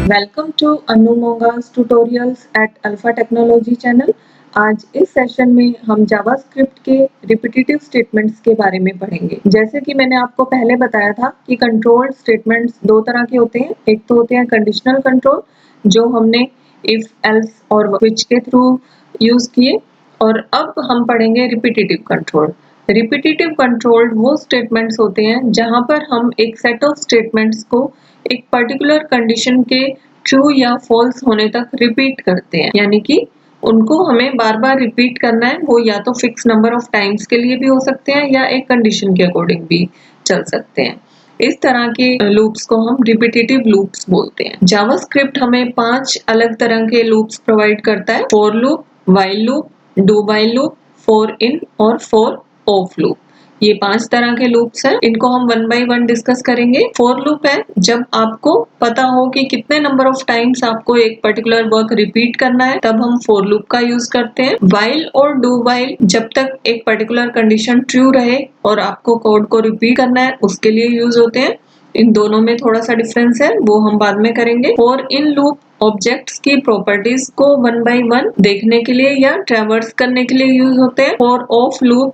Welcome to Anu Mongas tutorials at alpha technology channel. आज इस session में हम जावास्क्रिप्ट के रिपीटेटिव स्टेटमेंट्स के बारे में पढ़ेंगे। जैसे कि मैंने आपको पहले बताया था कि कंट्रोल स्टेटमेंट्स दो तरह के होते हैं। एक तो होते हैं कंडीशनल कंट्रोल, जो हमने इफ, एल्स और व्हिच के थ्रू यूज किए, और अब हम पढ़ेंगे रिपीटेटिव कंट्रोल। रिपीटेटिव कंट्रोल वो स्टेटमेंट्स होते हैं जहां पर हम एक सेट ऑफ स्टेटमेंट्स को एक पर्टिकुलर कंडीशन के ट्रू या फॉल्स होने तक रिपीट करते हैं, यानी कि उनको हमें बार बार रिपीट करना है। वो या तो फिक्स नंबर ऑफ टाइम्स के लिए भी हो सकते हैं या एक कंडीशन के अकॉर्डिंग भी चल सकते हैं। इस तरह के लूप्स को हम रिपीटेटिव लूप्स बोलते हैं। जावास्क्रिप्ट हमें 5 अलग तरह के लूप्स प्रोवाइड करता है: for loop, while loop, do while loop, for in और फॉर ऑफ लूप। ये 5 तरह के लूप्स हैं। इनको हम वन बाय वन डिस्कस करेंगे। फॉर लूप है जब आपको पता हो कि कितने नंबर ऑफ टाइम्स आपको एक पर्टिकुलर वर्क रिपीट करना है, तब हम फॉर लूप का यूज करते हैं। व्हाइल और डू व्हाइल जब तक एक पर्टिकुलर कंडीशन ट्रू रहे और आपको कोड को रिपीट करना है, उसके लिए यूज होते हैं। इन दोनों में थोड़ा सा डिफरेंस है, वो हम बाद में करेंगे। फॉर इन लूप ऑब्जेक्ट्स की प्रॉपर्टीज को वन बाय वन देखने के लिए या ट्रैवर्स करने के लिए यूज होते हैं। फॉर ऑफ लूप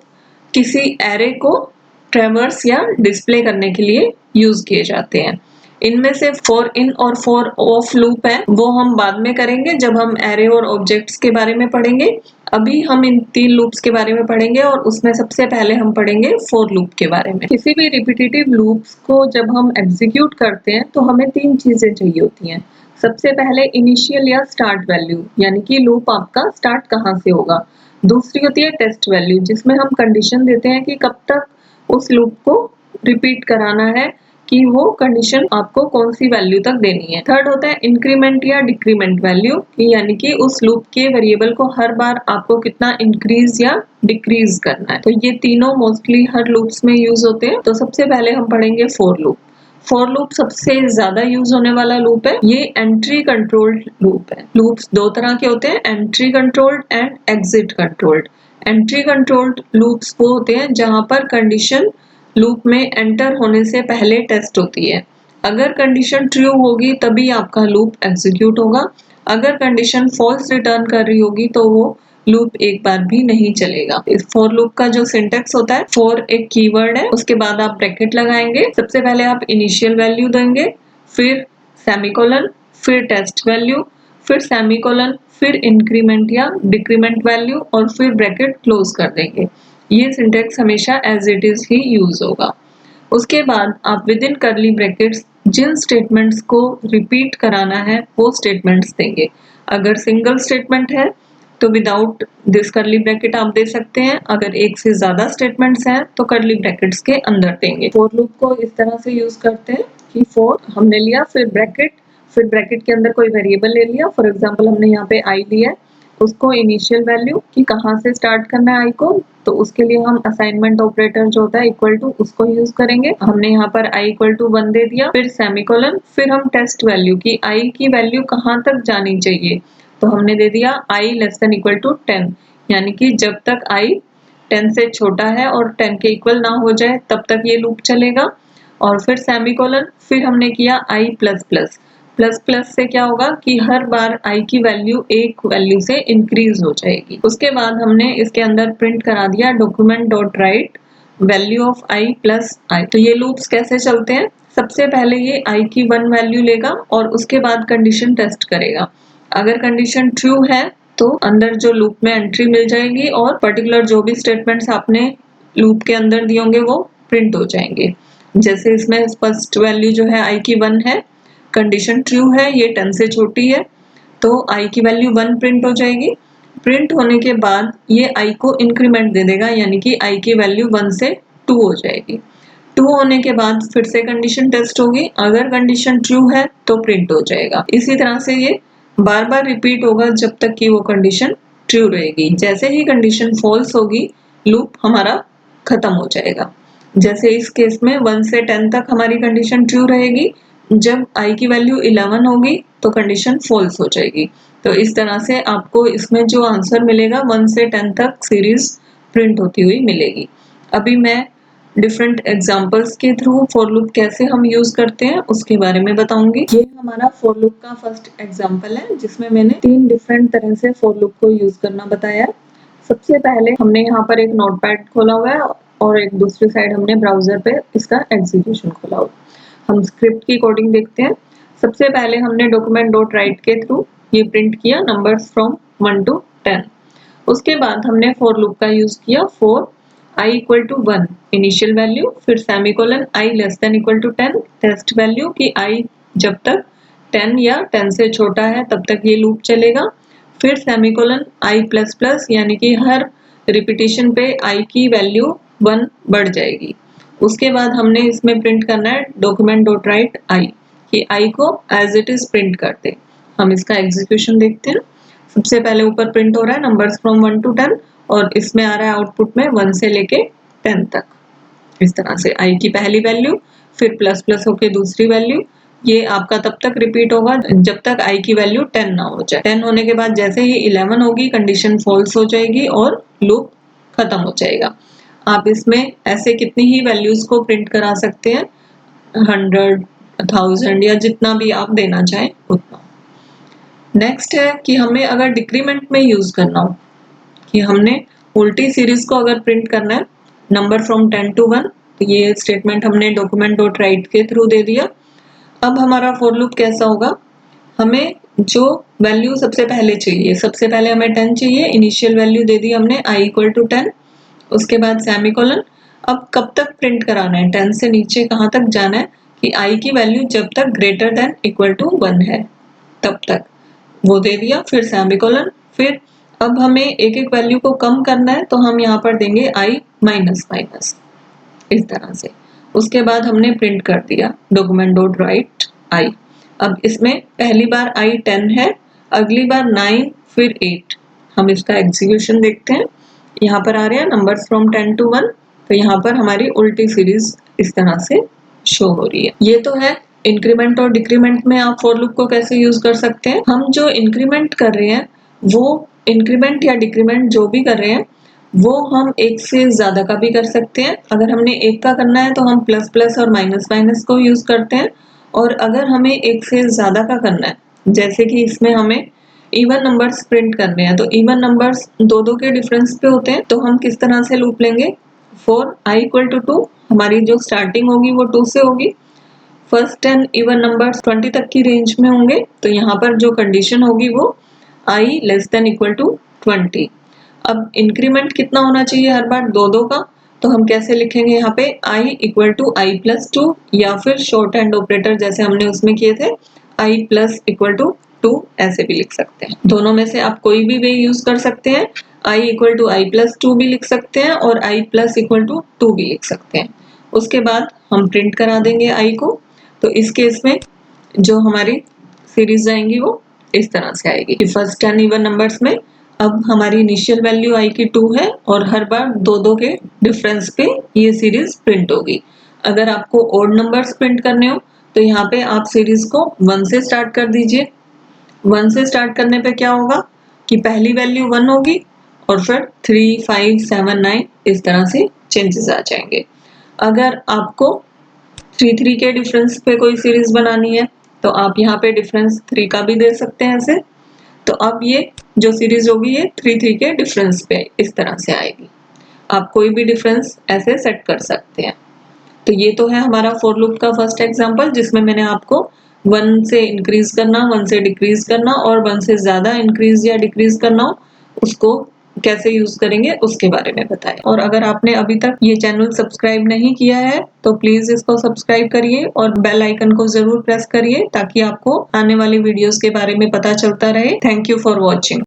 किसी एरे को ट्रैवर्स या डिस्प्ले करने के लिए यूज किए जाते हैं। इनमें से फॉर इन और फॉर ऑफ लूप है, वो हम बाद में करेंगे जब हम एरे और ऑब्जेक्ट्स के बारे में पढ़ेंगे। अभी हम इन 3 लूप्स के बारे में पढ़ेंगे और उसमें सबसे पहले हम पढ़ेंगे फॉर लूप के बारे में। किसी भी रिपीटेटिव लूप्स को जब हम एग्जीक्यूट करते हैं तो हमें 3 चीजें चाहिए होती हैं। सबसे पहले इनिशियल या स्टार्ट वैल्यू, यानी कि लूप आपका स्टार्ट कहाँ से होगा। दूसरी होती है टेस्ट वैल्यू, जिसमें हम कंडीशन देते हैं कि कब तक उस लूप को रिपीट कराना है, कि वो कंडीशन आपको कौन सी वैल्यू तक देनी है। थर्ड होता है इंक्रीमेंट या डिक्रीमेंट वैल्यू, यानी कि उस लूप के वेरिएबल को हर बार आपको कितना इंक्रीज या डिक्रीज करना है। तो ये तीनों मोस्टली हर लूप्स में यूज होते हैं। तो सबसे पहले हम पढ़ेंगे फॉर लूप। फॉर लूप सबसे ज्यादा यूज होने वाला लूप है। ये एंट्री कंट्रोल्ड लूप है। लूप्स दो तरह के होते हैं, entry controlled and exit controlled. Entry controlled loops वो होते हैं जहां पर कंडीशन लूप में एंटर होने से पहले टेस्ट होती है। अगर कंडीशन ट्रू होगी तभी आपका लूप एग्जीक्यूट होगा। अगर कंडीशन फॉल्स रिटर्न कर रही होगी तो वो लूप एक बार भी नहीं चलेगा। इस फॉर लूप का जो सिंटेक्स होता है, फॉर एक कीवर्ड है, उसके बाद आप ब्रैकेट लगाएंगे। सबसे पहले आप इनिशियल वैल्यू देंगे, फिर सेमीकोलन, फिर टेस्ट वैल्यू, फिर सेमीकोलन, फिर इंक्रीमेंट या डिक्रीमेंट वैल्यू और फिर ब्रैकेट क्लोज कर देंगे। ये सिंटेक्स हमेशा एज इट इज ही यूज होगा। उसके बाद आप विद इन कर्ली ब्रैकेट्स जिन स्टेटमेंट्स को रिपीट कराना है वो स्टेटमेंट्स देंगे। अगर सिंगल स्टेटमेंट है तो विदाउट दिस कर्ली ब्रैकेट आप दे सकते हैं। अगर एक से ज्यादा स्टेटमेंट्स हैं तो कर्ली ब्रैकेट्स के अंदर देंगे। फॉर लूप को इस तरह से यूज करते हैं कि फॉर हमने लिया, फिर ब्रैकेट के अंदर कोई वेरिएबल ले लिया। फॉर एग्जांपल हमने यहाँ पे आई लिया है, उसको इनिशियल वैल्यू कि कहाँ से स्टार्ट करना है आई को, तो उसके लिए हम असाइनमेंट ऑपरेटर जो होता है इक्वल टू, उसको यूज करेंगे। हमने यहाँ पर आई इक्वल टू 1 दे दिया, फिर सेमीकोलन, फिर हम टेस्ट वैल्यू की आई की वैल्यू कहाँ तक जानी चाहिए, तो हमने दे दिया आई लेस देन इक्वल टू 10, यानी कि जब तक आई 10 से छोटा है और 10 के इक्वल ना हो जाए तब तक ये लूप चलेगा। और फिर सेमीकोलन, फिर हमने किया आई प्लस प्लस। प्लस प्लस से क्या होगा कि हर बार आई की वैल्यू एक वैल्यू से इंक्रीज हो जाएगी। उसके बाद हमने इसके अंदर प्रिंट करा दिया document dot write value of i plus i. तो ये लूप्स कैसे चलते हैं, सबसे पहले ये आई की 1 वैल्यू लेगा और उसके बाद कंडीशन टेस्ट करेगा। अगर कंडीशन ट्रू है तो अंदर जो लूप में एंट्री मिल जाएगी और पर्टिकुलर जो भी स्टेटमेंट्स आपने लूप के अंदर दिए होंगे वो प्रिंट हो जाएंगे। जैसे इसमें फर्स्ट वैल्यू जो है आई की 1 है, कंडीशन ट्रू है, ये 10 से छोटी है, तो आई की वैल्यू 1 प्रिंट हो जाएगी। प्रिंट होने के बाद ये आई को इंक्रीमेंट दे देगा, यानी कि आई की वैल्यू 1 से 2 हो जाएगी। 2 होने के बाद फिर से कंडीशन टेस्ट होगी, अगर कंडीशन ट्रू है तो प्रिंट हो जाएगा। इसी तरह से ये बार बार रिपीट होगा जब तक कि वो कंडीशन ट्रू रहेगी। जैसे ही कंडीशन फॉल्स होगी लूप हमारा खत्म हो जाएगा। जैसे इस केस में 1 से 10 तक हमारी कंडीशन ट्रू रहेगी, जब आई की वैल्यू 11 होगी तो कंडीशन फॉल्स हो जाएगी। तो इस तरह से आपको इसमें जो आंसर मिलेगा 1 से 10 तक सीरीज प्रिंट होती हुई मिलेगी। अभी मैं डिफरेंट एग्जांपल्स के थ्रू फॉर लूप कैसे हम यूज करते हैं उसके बारे में बताऊंगी। ये हमारा फॉर लूप का फर्स्ट एग्जांपल है जिसमें मैंने 3 डिफरेंट तरह से फॉर लूप को यूज करना बताया। सबसे पहले हमने यहाँ पर एक नोटपैड खोला हुआ है और एक दूसरी साइड हमने ब्राउजर पे इसका एग्जीक्यूशन खोला हुआ। हम स्क्रिप्ट की कोडिंग देखते हैं। सबसे पहले हमने डॉक्यूमेंट डॉट राइट के थ्रू ये प्रिंट किया नंबर्स फ्रॉम 1 to 10। उसके बाद हमने फॉर लूप का यूज किया for i equal to 1 initial value, फिर semicolon i less than equal to 10 test value कि i जब तक 10 या 10 से छोटा है तब तक ये लूप चलेगा, फिर सेमीकोलन i प्लस प्लस यानी कि हर रिपीटिशन पे i की वैल्यू 1 बढ़ जाएगी। उसके बाद हमने इसमें प्रिंट करना है डॉक्यूमेंट डॉट राइट i कि i को एज इट इज प्रिंट करते। हम इसका एग्जीक्यूशन देखते हैं। सबसे पहले ऊपर प्रिंट हो रहा है नंबर्स फ्रॉम 1 to 10 और इसमें आ रहा है आउटपुट में 1 से लेके 10 तक। इस तरह से i की पहली वैल्यू, फिर प्लस प्लस होके दूसरी वैल्यू, ये आपका तब तक रिपीट होगा जब तक i की वैल्यू 10 ना हो जाए। 10 होने के बाद जैसे ही 11 होगी कंडीशन फॉल्स हो जाएगी और लूप खत्म हो जाएगा। आप इसमें ऐसे कितनी ही वैल्यूज को प्रिंट करा सकते हैं, 100, 1000 या जितना भी आप देना चाहें उतना। नेक्स्ट है कि हमें अगर डिक्रीमेंट में यूज करना हो कि हमने उल्टी सीरीज को अगर प्रिंट करना है नंबर फ्रॉम 10 to 1, तो ये स्टेटमेंट हमने डॉक्यूमेंट डॉट राइट के थ्रू दे दिया। अब हमारा फॉर लूप कैसा होगा, हमें जो वैल्यू सबसे पहले चाहिए, सबसे पहले हमें 10 चाहिए, इनिशियल वैल्यू दे दी हमने i इक्वल टू 10, उसके बाद सेमीकोलन। अब कब तक प्रिंट कराना है, 10 से नीचे कहाँ तक जाना है कि i की वैल्यू जब तक ग्रेटर देन इक्वल टू 1 है तब तक, वो दे दिया, फिर सेमीकोलन। फिर अब हमें एक एक वैल्यू को कम करना है तो हम यहाँ पर देंगे i माइनस माइनस, इस तरह से। उसके बाद हमने प्रिंट कर दिया डॉक्यूमेंट डॉट राइट i। अब इसमें पहली बार i 10 है, अगली बार 9, फिर 8। हम इसका एग्जीक्यूशन देखते हैं। यहाँ पर आ रहे हैं नंबर्स फ्रॉम 10 to 1, तो यहाँ पर हमारी उल्टी सीरीज इस तरह से शो हो रही है। ये तो है इंक्रीमेंट और डिक्रीमेंट में आप फॉर लूप को कैसे यूज कर सकते हैं। हम जो इंक्रीमेंट कर रहे हैं वो इंक्रीमेंट या डिक्रीमेंट जो भी कर रहे हैं वो हम एक से ज्यादा का भी कर सकते हैं। अगर हमने एक का करना है तो हम प्लस प्लस और माइनस माइनस को यूज करते हैं, और अगर हमें एक से ज्यादा का करना है, जैसे कि इसमें हमें इवन नंबर्स प्रिंट करने हैं, तो इवन नंबर्स दो दो के डिफरेंस पे होते हैं, तो हम किस तरह से लूप लेंगे, फॉर i इक्वल टू 2 हमारी जो स्टार्टिंग होगी वो 2 से होगी, फर्स्ट 10 इवन नंबर्स 20 तक की रेंज में होंगे, तो यहाँ पर जो कंडीशन होगी वो i less than equal to 20। अब इंक्रीमेंट कितना होना चाहिए, हर बार दो दो का, तो हम कैसे लिखेंगे यहाँ पे i equal to i plus 2, या फिर शॉर्ट हैंड ऑपरेटर जैसे हमने उसमें किए थे i प्लस इक्वल टू 2, ऐसे भी लिख सकते हैं। दोनों में से आप कोई भी वे यूज कर सकते हैं। i equal to i plus 2 भी लिख सकते हैं और i प्लस इक्वल टू 2 भी लिख सकते हैं। उसके बाद हम प्रिंट करा देंगे i को, तो इस केस में जो हमारी सीरीज आएंगी वो इस तरह से आएगी कि फर्स्ट 10 इवन नंबर्स में अब हमारी इनिशियल वैल्यू i की 2 है और हर बार दो दो के डिफरेंस पे ये सीरीज प्रिंट होगी। अगर आपको ओड नंबर्स प्रिंट करने हो तो यहाँ पे आप सीरीज को 1 से स्टार्ट कर दीजिए। 1 से स्टार्ट करने पे क्या होगा कि पहली वैल्यू 1 होगी और फिर 3, 5, 7, 9 इस तरह से चेंजेस आ जाएंगे। अगर आपको 3 के डिफरेंस पे कोई सीरीज बनानी है तो आप यहाँ पे डिफरेंस 3 का भी दे सकते हैं ऐसे। तो अब ये जो सीरीज होगी ये 3 के डिफरेंस पे इस तरह से आएगी। आप कोई भी डिफरेंस ऐसे सेट कर सकते हैं। तो ये तो है हमारा फॉर लूप का फर्स्ट एग्जांपल जिसमें मैंने आपको 1 से इंक्रीज करना, 1 से डिक्रीज करना और 1 से ज्यादा इंक्रीज या डिक्रीज करना हो उसको कैसे यूज करेंगे उसके बारे में बताया। और अगर आपने अभी तक ये चैनल सब्सक्राइब नहीं किया है तो प्लीज इसको सब्सक्राइब करिए और बेल आइकन को जरूर प्रेस करिए ताकि आपको आने वाली वीडियोस के बारे में पता चलता रहे। Thank you for watching.